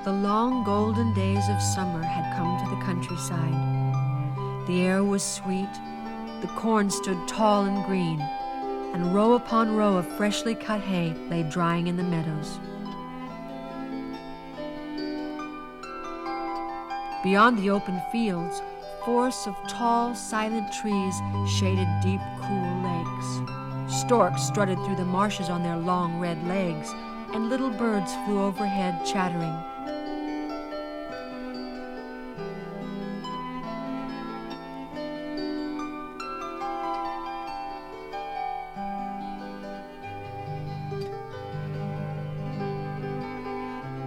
The long golden days of summer had come to the countryside. The air was sweet, the corn stood tall and green, and row upon row of freshly cut hay lay drying in the meadows. Beyond the open fields, forests of tall, silent trees shaded deep, cool lakes. Storks strutted through the marshes on their long red legs, and little birds flew overhead chattering.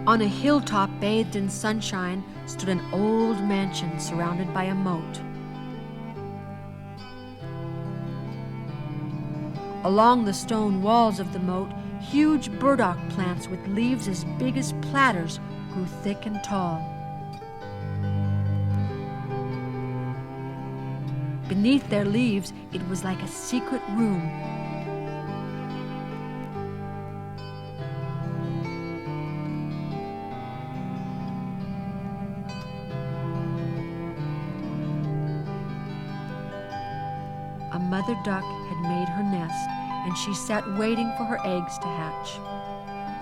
On a hilltop bathed in sunshine stood an old mansion surrounded by a moat. Along the stone walls of the moat, huge burdock plants with leaves as big as platters grew thick and tall. Beneath their leaves, it was like a secret room. A mother duck had made her nest, and she sat waiting for her eggs to hatch.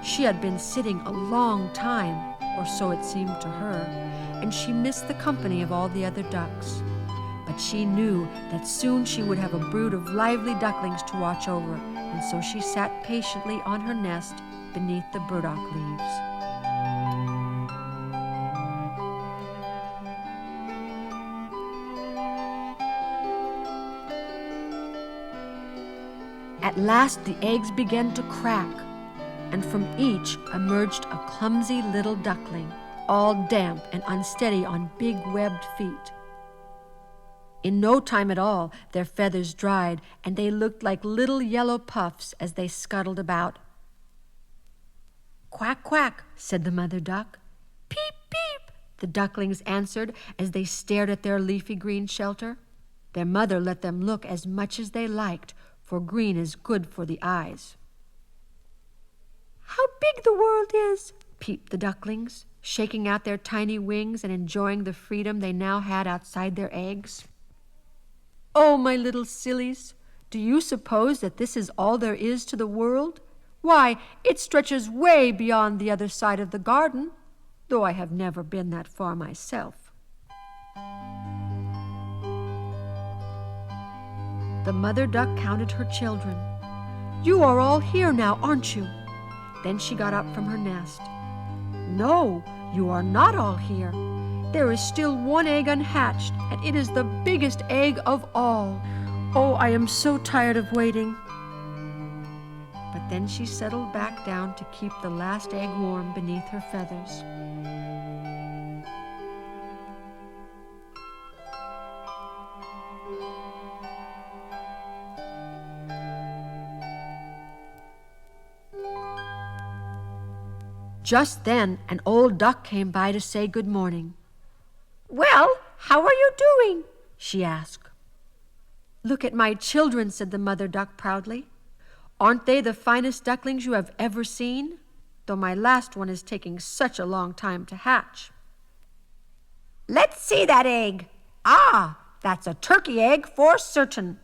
She had been sitting a long time, or so it seemed to her, and she missed the company of all the other ducks. But she knew that soon she would have a brood of lively ducklings to watch over, and so she sat patiently on her nest beneath the burdock leaves. At last the eggs began to crack, and from each emerged a clumsy little duckling, all damp and unsteady on big webbed feet. In no time at all, their feathers dried, and they looked like little yellow puffs as they scuttled about. "Quack, quack," said the mother duck. "Peep, peep," the ducklings answered as they stared at their leafy green shelter. Their mother let them look as much as they liked, for green is good for the eyes. "How big the world is," peeped the ducklings, shaking out their tiny wings and enjoying the freedom they now had outside their eggs. "Oh, my little sillies, do you suppose that this is all there is to the world? Why, it stretches way beyond the other side of the garden, though I have never been that far myself." The mother duck counted her children. "You are all here now, aren't you?" Then she got up from her nest. "No, you are not all here. There is still one egg unhatched, and it is the biggest egg of all. Oh, I am so tired of waiting." But then she settled back down to keep the last egg warm beneath her feathers. Just then, an old duck came by to say good morning. "Well, how are you doing?" she asked. "Look at my children," said the mother duck proudly. "Aren't they the finest ducklings you have ever seen? Though my last one is taking such a long time to hatch." "Let's see that egg. Ah, that's a turkey egg for certain.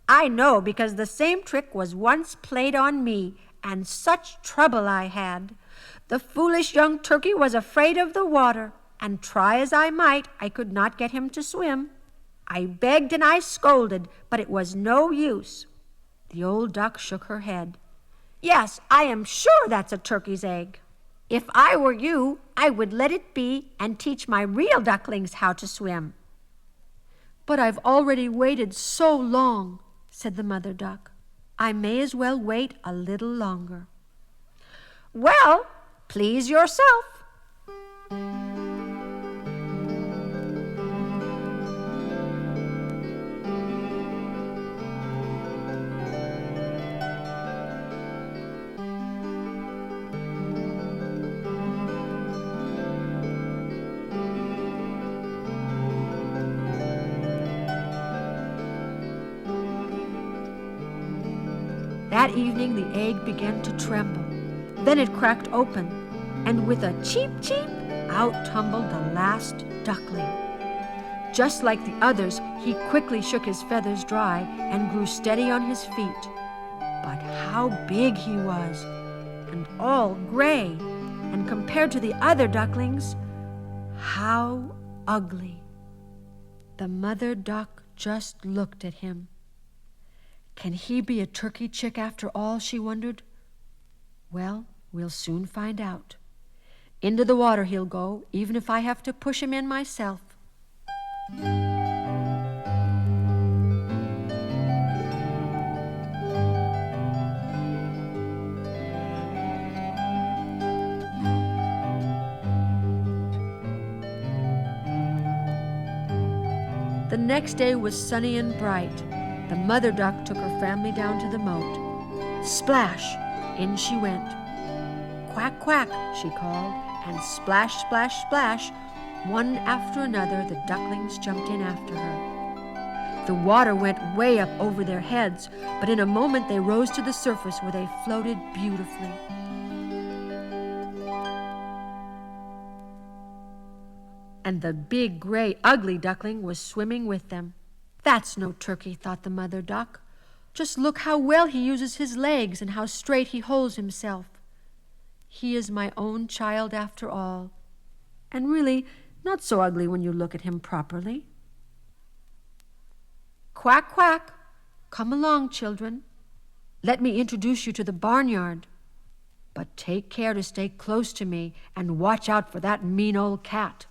I know, because the same trick was once played on me, and such trouble I had. The foolish young turkey was afraid of the water, and try as I might, I could not get him to swim. I begged and I scolded, but it was no use." The old duck shook her head. "Yes, I am sure that's a turkey's egg. If I were you, I would let it be and teach my real ducklings how to swim." "But I've already waited so long," said the mother duck. "I may as well wait a little longer." "Well, please yourself." That evening the egg began to tremble. Then it cracked open, and with a cheep cheep, out tumbled the last duckling. Just like the others, he quickly shook his feathers dry and grew steady on his feet. But how big he was, and all gray, and compared to the other ducklings, how ugly. The mother duck just looked at him. Can he be a turkey chick after all, she wondered. Well, we'll soon find out. Into the water he'll go, even if I have to push him in myself. The next day was sunny and bright. The mother duck took her family down to the moat. Splash! In she went. Quack, quack, she called, and splash, splash, splash, one after another the ducklings jumped in after her. The water went way up over their heads, but in a moment they rose to the surface where they floated beautifully. And the big, gray, ugly duckling was swimming with them. That's no turkey, thought the mother duck. Just look how well he uses his legs and how straight he holds himself. He is my own child after all, and really not so ugly when you look at him properly. Quack, quack. Come along, children. Let me introduce you to the barnyard. But take care to stay close to me and watch out for that mean old cat.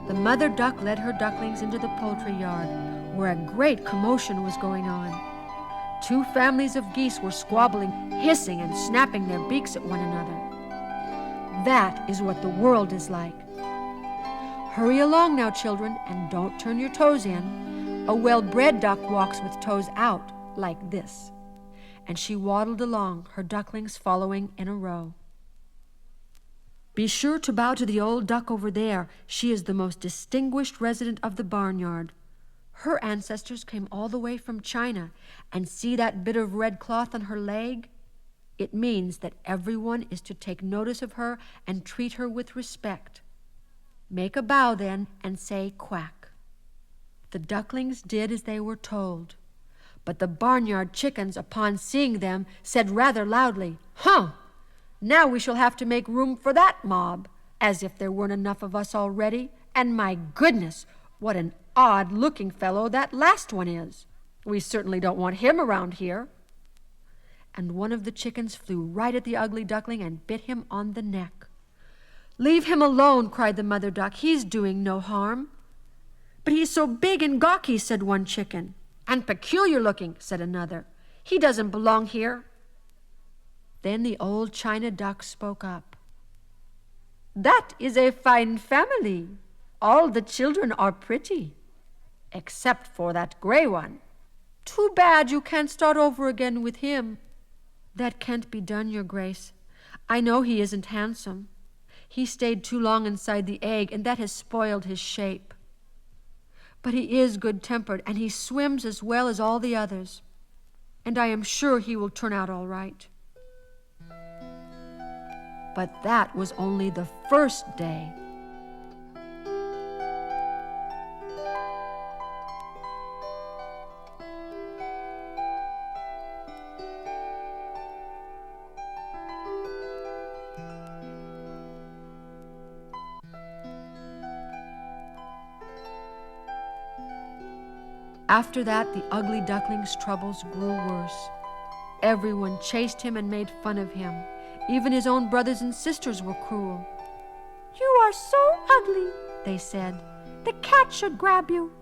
The mother duck led her ducklings into the poultry yard, where a great commotion was going on. 2 families of geese were squabbling, hissing, and snapping their beaks at one another. That is what the world is like. Hurry along now, children, and don't turn your toes in. A well-bred duck walks with toes out, like this. And she waddled along, her ducklings following in a row. Be sure to bow to the old duck over there. She is the most distinguished resident of the barnyard. Her ancestors came all the way from China, and see that bit of red cloth on her leg? It means that everyone is to take notice of her and treat her with respect. Make a bow then and say quack. The ducklings did as they were told, but the barnyard chickens, upon seeing them, said rather loudly, "Huh! Now we shall have to make room for that mob, as if there weren't enough of us already, and my goodness, what an odd-looking fellow that last one is. We certainly don't want him around here." And one of the chickens flew right at the ugly duckling and bit him on the neck. "Leave him alone," cried the mother duck. "He's doing no harm." "But he's so big and gawky," said one chicken. "And peculiar-looking," said another. "He doesn't belong here." Then the old china duck spoke up. "That is a fine family. All the children are pretty, except for that gray one. Too bad you can't start over again with him." "That can't be done, Your Grace. I know he isn't handsome. He stayed too long inside the egg, and that has spoiled his shape. But he is good-tempered, and he swims as well as all the others. And I am sure he will turn out all right." But that was only the first day. After that, the ugly duckling's troubles grew worse. Everyone chased him and made fun of him. Even his own brothers and sisters were cruel. "You are so ugly," they said. "The cat should grab you."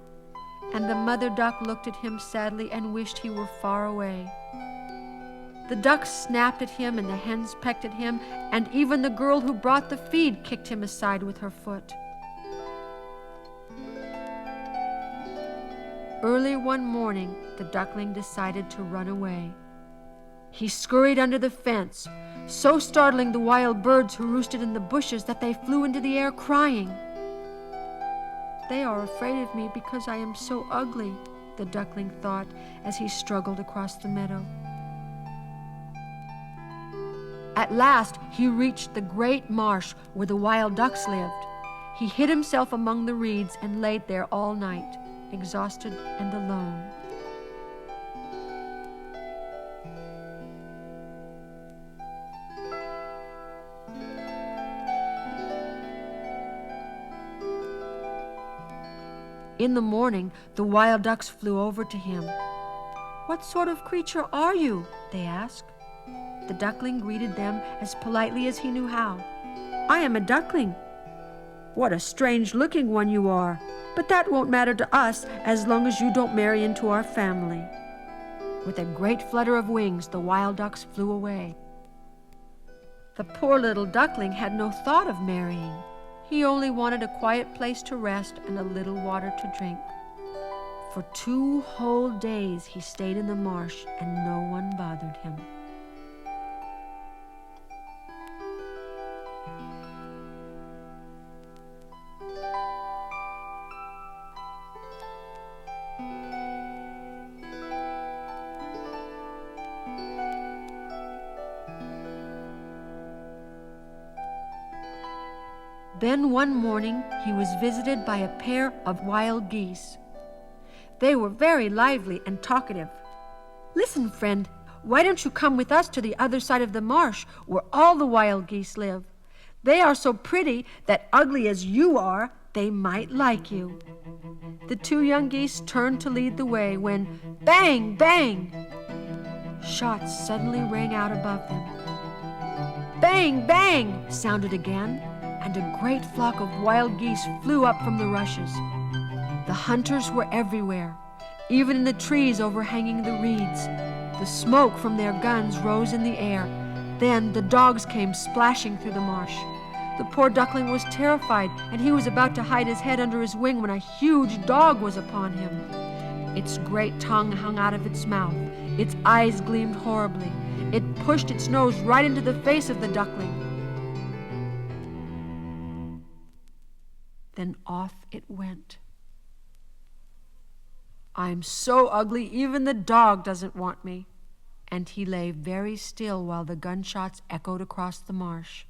And the mother duck looked at him sadly and wished he were far away. The ducks snapped at him, and the hens pecked at him, and even the girl who brought the feed kicked him aside with her foot. Early one morning, the duckling decided to run away. He scurried under the fence, so startling the wild birds who roosted in the bushes that they flew into the air crying. "They are afraid of me because I am so ugly," the duckling thought as he struggled across the meadow. At last he reached the great marsh where the wild ducks lived. He hid himself among the reeds and laid there all night, exhausted and alone. In the morning, the wild ducks flew over to him. "What sort of creature are you?" they asked. The duckling greeted them as politely as he knew how. "I am a duckling." "What a strange-looking one you are, but that won't matter to us as long as you don't marry into our family." With a great flutter of wings, the wild ducks flew away. The poor little duckling had no thought of marrying. He only wanted a quiet place to rest and a little water to drink. For 2 whole days he stayed in the marsh and no one bothered him. Then one morning he was visited by a pair of wild geese. They were very lively and talkative. "Listen, friend, why don't you come with us to the other side of the marsh where all the wild geese live? They are so pretty that, ugly as you are, they might like you." The 2 young geese turned to lead the way when, bang, bang! Shots suddenly rang out above them. Bang, bang! Sounded again, and a great flock of wild geese flew up from the rushes. The hunters were everywhere, even in the trees overhanging the reeds. The smoke from their guns rose in the air. Then the dogs came splashing through the marsh. The poor duckling was terrified, and he was about to hide his head under his wing when a huge dog was upon him. Its great tongue hung out of its mouth. Its eyes gleamed horribly. It pushed its nose right into the face of the duckling. Then off it went. "I'm so ugly, even the dog doesn't want me." And he lay very still while the gunshots echoed across the marsh.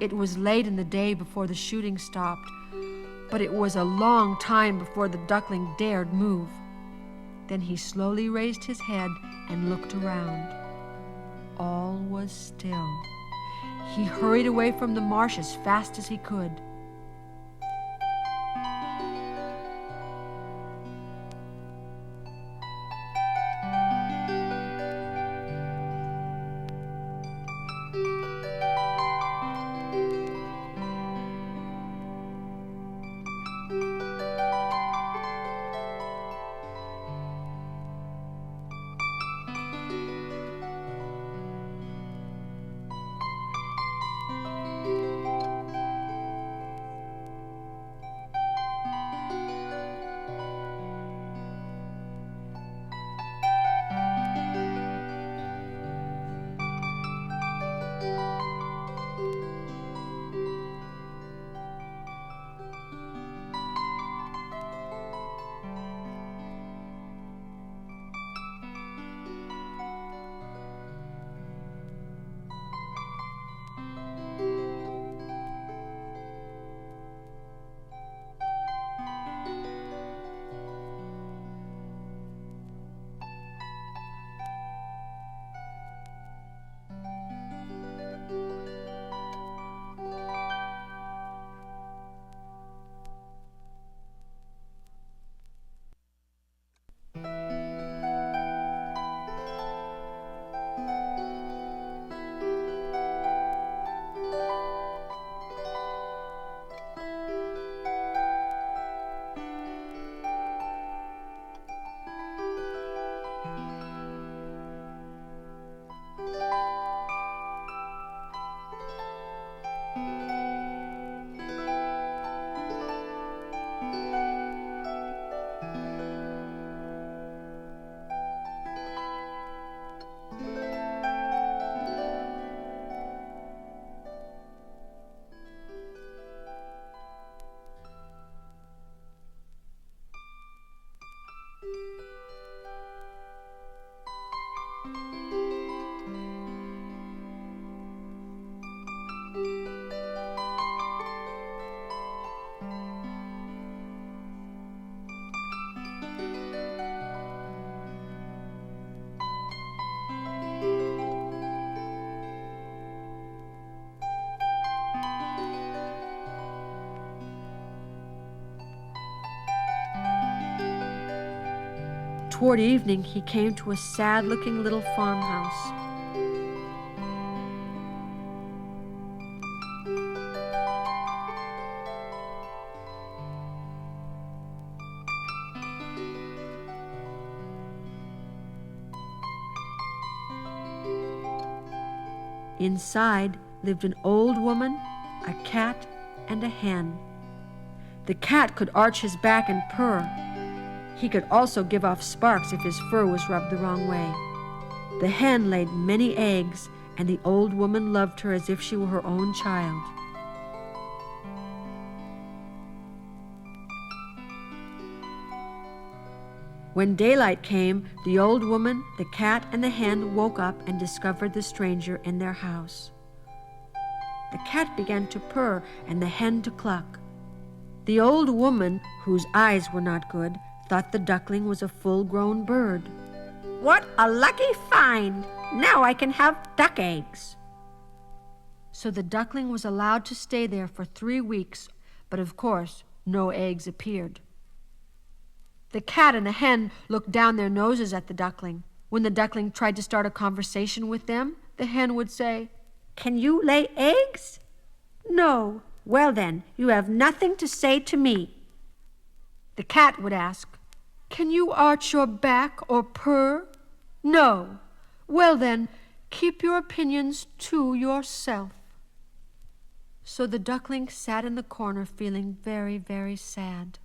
It was late in the day before the shooting stopped, but it was a long time before the duckling dared move. Then he slowly raised his head and looked around. All was still. He hurried away from the marsh as fast as he could. toward evening he came to a sad-looking little farmhouse. Inside lived an old woman, a cat, and a hen. The cat could arch his back and purr. He could also give off sparks if his fur was rubbed the wrong way. The hen laid many eggs, and the old woman loved her as if she were her own child. When daylight came, the old woman, the cat, and the hen woke up and discovered the stranger in their house. The cat began to purr and the hen to cluck. The old woman, whose eyes were not good, thought the duckling was a full-grown bird. "What a lucky find! Now I can have duck eggs." So the duckling was allowed to stay there for 3 weeks, but of course no eggs appeared. The cat and the hen looked down their noses at the duckling. When the duckling tried to start a conversation with them, the hen would say, "Can you lay eggs?" "No." "Well then, you have nothing to say to me." The cat would ask, "Can you arch your back or purr?" "No." "Well then, keep your opinions to yourself." So the duckling sat in the corner feeling very, very sad.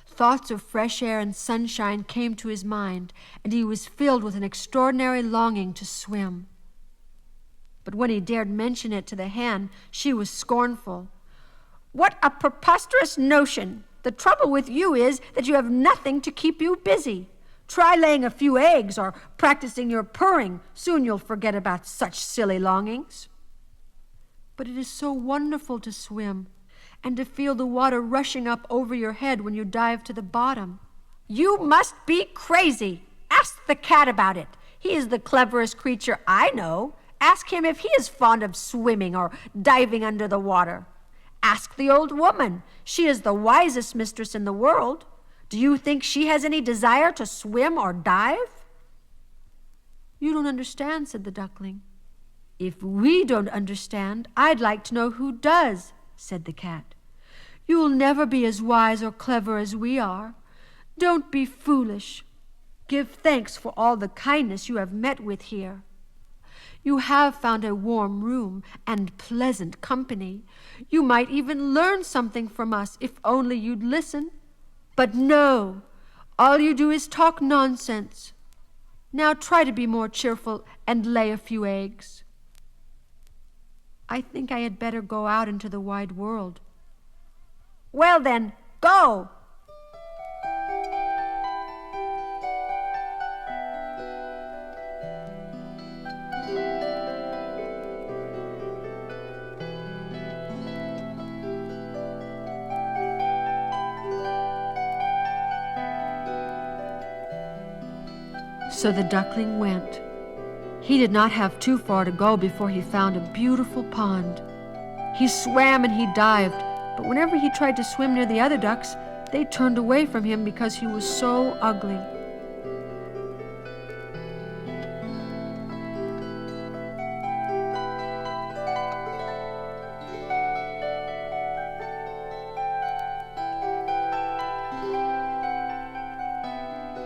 Thoughts of fresh air and sunshine came to his mind, and he was filled with an extraordinary longing to swim. But when he dared mention it to the hen, she was scornful. "What a preposterous notion! The trouble with you is that you have nothing to keep you busy. Try laying a few eggs or practicing your purring. Soon you'll forget about such silly longings." "But it is so wonderful to swim, and to feel the water rushing up over your head when you dive to the bottom." "You must be crazy. Ask the cat about it. He is the cleverest creature I know. Ask him if he is fond of swimming or diving under the water. Ask the old woman. She is the wisest mistress in the world. Do you think she has any desire to swim or dive?" "You don't understand," said the duckling. "If we don't understand, I'd like to know who does," said the cat. "You'll never be as wise or clever as we are. Don't be foolish. Give thanks for all the kindness you have met with here. You have found a warm room and pleasant company. You might even learn something from us if only you'd listen. But no, all you do is talk nonsense. Now try to be more cheerful and lay a few eggs." "I think I had better go out into the wide world." "Well then, go." So the duckling went. He did not have too far to go before he found a beautiful pond. He swam and he dived, but whenever he tried to swim near the other ducks, they turned away from him because he was so ugly.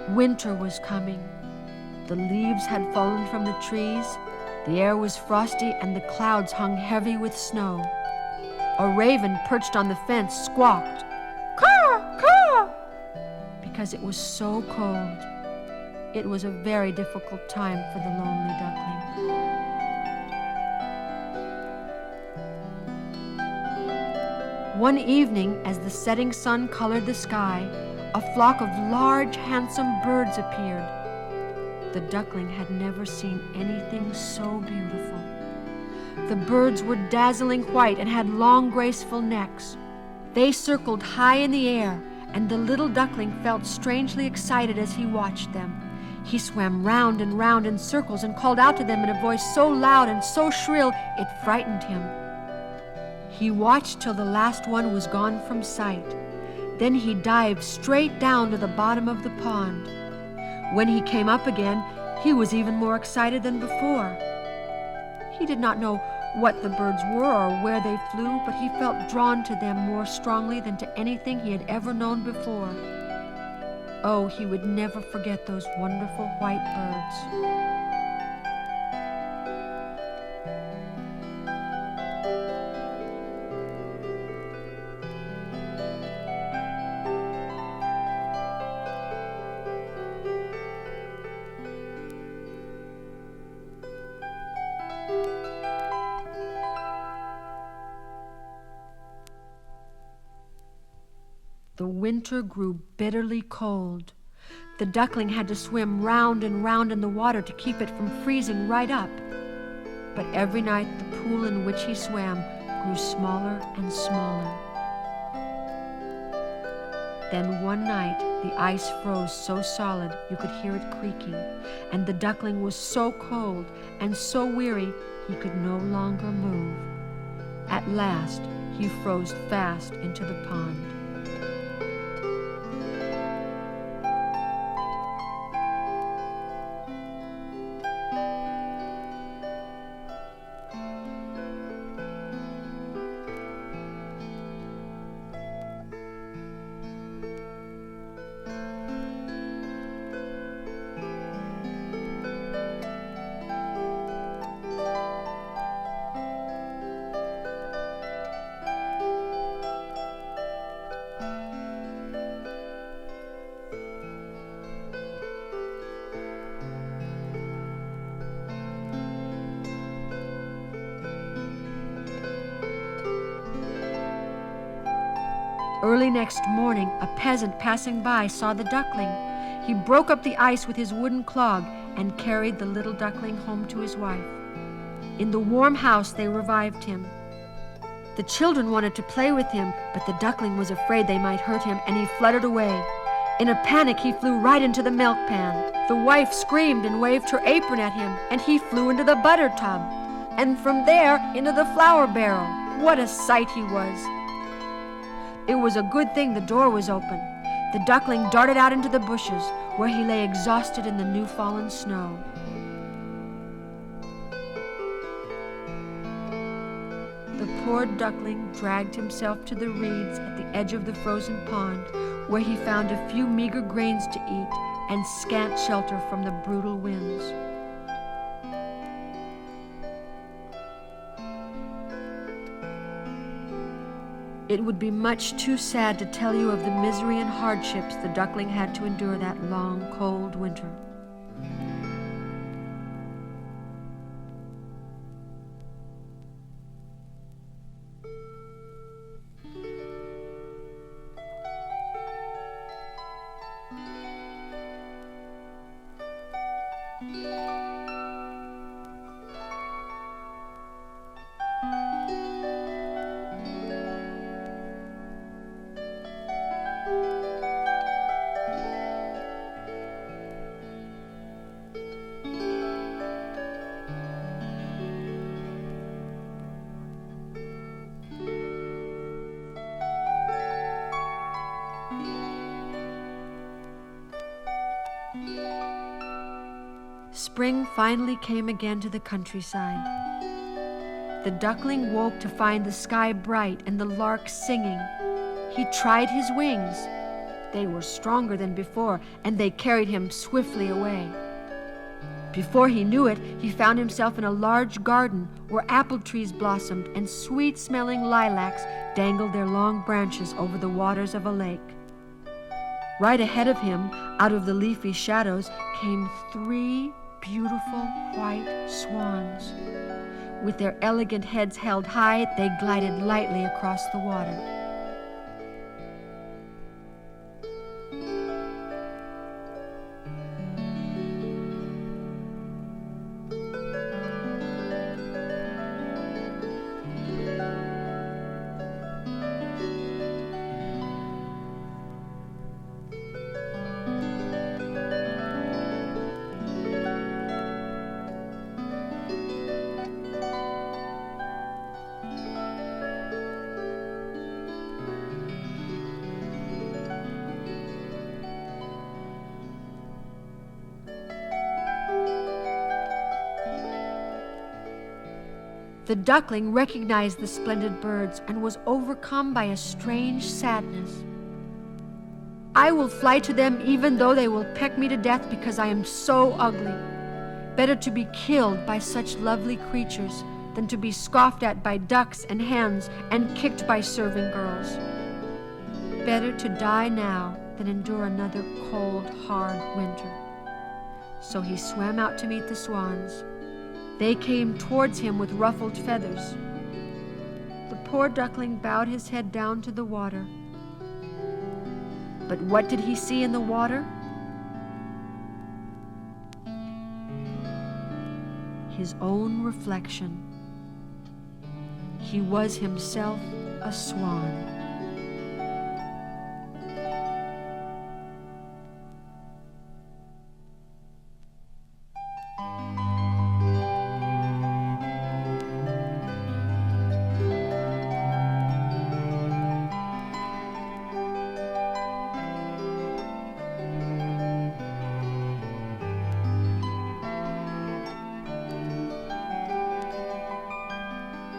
Winter was coming. The leaves had fallen from the trees, the air was frosty, and the clouds hung heavy with snow. A raven perched on the fence squawked, "Caw, caw," because it was so cold. It was a very difficult time for the lonely duckling. One evening, as the setting sun colored the sky, a flock of large, handsome birds appeared. The duckling had never seen anything so beautiful. The birds were dazzling white and had long, graceful necks. They circled high in the air, and the little duckling felt strangely excited as he watched them. He swam round and round in circles and called out to them in a voice so loud and so shrill it frightened him. He watched till the last one was gone from sight. Then he dived straight down to the bottom of the pond. When he came up again, he was even more excited than before. He did not know what the birds were or where they flew, but he felt drawn to them more strongly than to anything he had ever known before. Oh, he would never forget those wonderful white birds. The winter grew bitterly cold. The duckling had to swim round and round in the water to keep it from freezing right up. But every night the pool in which he swam grew smaller and smaller. Then one night the ice froze so solid you could hear it creaking, and the duckling was so cold and so weary he could no longer move. At last he froze fast into the pond. Early next morning, a peasant passing by saw the duckling. He broke up the ice with his wooden clog and carried the little duckling home to his wife. In the warm house, they revived him. The children wanted to play with him, but the duckling was afraid they might hurt him, and he fluttered away. In a panic, he flew right into the milk pan. The wife screamed and waved her apron at him, and he flew into the butter tub, and from there into the flour barrel. What a sight he was! It was a good thing the door was open. The duckling darted out into the bushes, where he lay exhausted in the new-fallen snow. The poor duckling dragged himself to the reeds at the edge of the frozen pond, where he found a few meager grains to eat and scant shelter from the brutal winds. It would be much too sad to tell you of the misery and hardships the duckling had to endure that long, cold winter. Spring finally came again to the countryside. The duckling woke to find the sky bright and the lark singing. He tried his wings. They were stronger than before, and they carried him swiftly away. Before he knew it, he found himself in a large garden where apple trees blossomed and sweet-smelling lilacs dangled their long branches over the waters of a lake. Right ahead of him, out of the leafy shadows, came 3 beautiful white swans. With their elegant heads held high, they glided lightly across the water. The duckling recognized the splendid birds and was overcome by a strange sadness. I will fly to them even though they will peck me to death because I am so ugly. Better to be killed by such lovely creatures than to be scoffed at by ducks and hens and kicked by serving girls. Better to die now than endure another cold, hard winter. So he swam out to meet the swans. They came towards him with ruffled feathers. The poor duckling bowed his head down to the water. But what did he see in the water? His own reflection. He was himself a swan.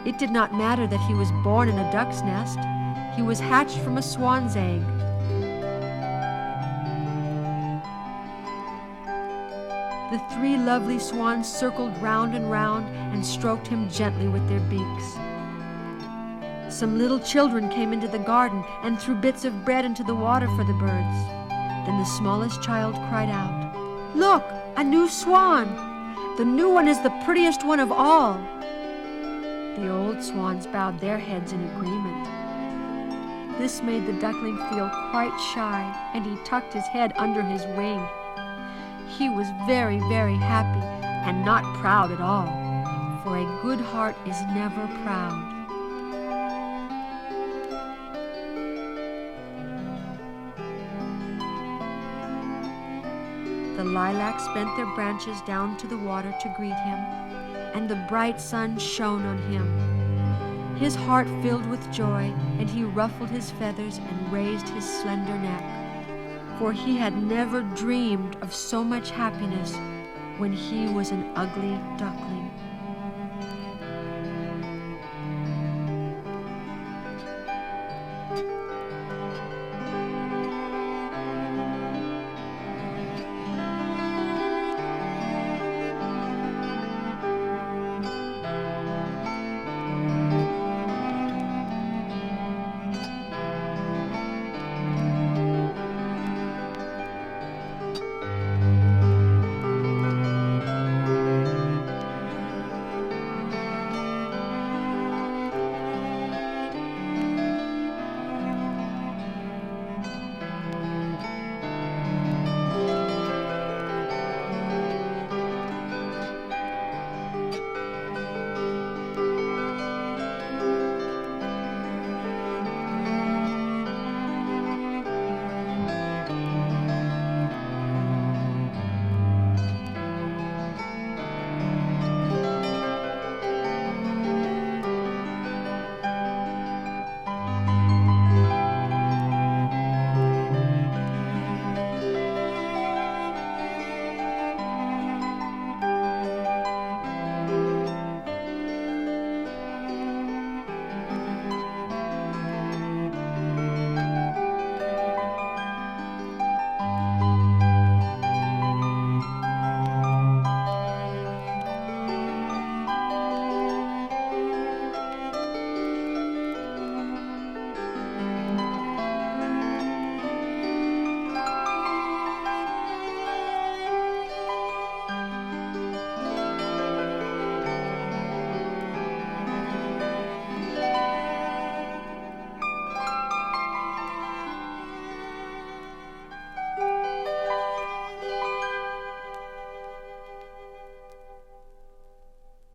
It did not matter that he was born in a duck's nest. He was hatched from a swan's egg. The three lovely swans circled round and round and stroked him gently with their beaks. Some little children came into the garden and threw bits of bread into the water for the birds. Then the smallest child cried out, "Look, a new swan! The new one is the prettiest one of all." The old swans bowed their heads in agreement. This made the duckling feel quite shy, and he tucked his head under his wing. He was very, very happy and not proud at all, for a good heart is never proud. The lilacs bent their branches down to the water to greet him, and the bright sun shone on him. His heart filled with joy, and he ruffled his feathers and raised his slender neck, for he had never dreamed of so much happiness when he was an ugly duckling.